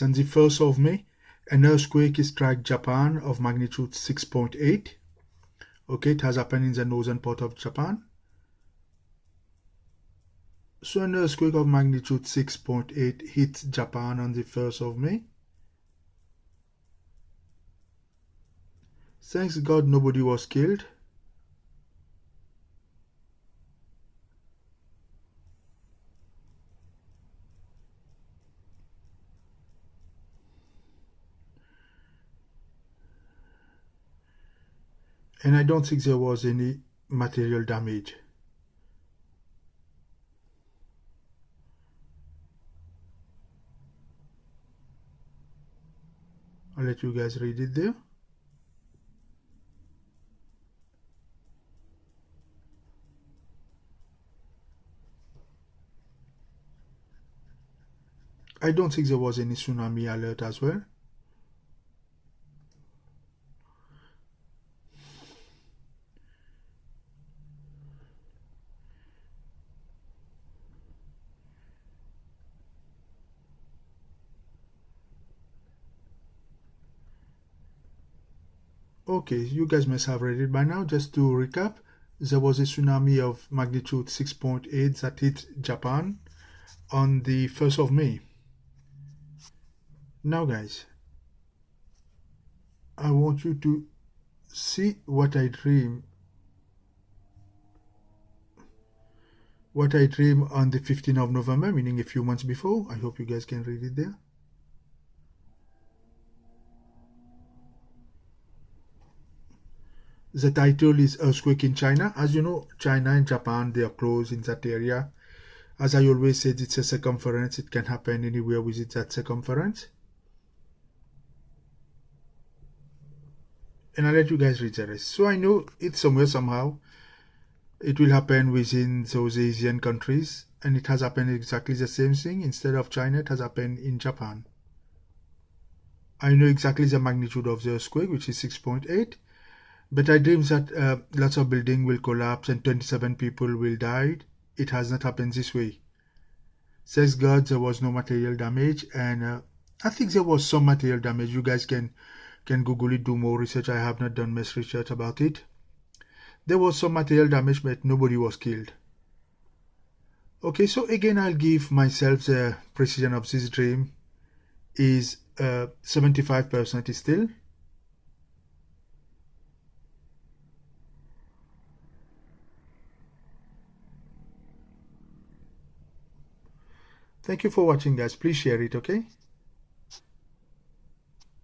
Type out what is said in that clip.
It's on the 1st of May. An earthquake struck Japan of magnitude 6.8. Okay, it has happened in the northern part of Japan. So an earthquake of magnitude 6.8 hit Japan on the 1st of May. Thanks God nobody was killed. And I don't think there was any material damage. I'll let you guys read it there. I don't think there was any tsunami alert as well. Okay, you guys must have read it by now. Just to recap, there was a tsunami of magnitude 6.8 that hit Japan on the 1st of May. Now guys, I want you to see what I dream on the 15th of November, meaning a few months before. I hope you guys can read it there. The title is Earthquake in China. As you know, China and Japan, they are close in that area. As I always said, it's a circumference. It can happen anywhere within that circumference. And I'll let you guys read the rest. So I know it's somewhere somehow. It will happen within those Asian countries. And it has happened exactly the same thing. Instead of China, it has happened in Japan. I know exactly the magnitude of the earthquake, which is 6.8. But I dream that lots of buildings will collapse and 27 people will die. It has not happened this way. Thanks God there was no material damage, and I think there was some material damage. You guys can Google it, do more research. I have not done much research about it. There was some material damage, but nobody was killed. Okay, so again, I'll give myself the precision of this dream is 75% still. Thank you for watching, guys. Please share it, okay?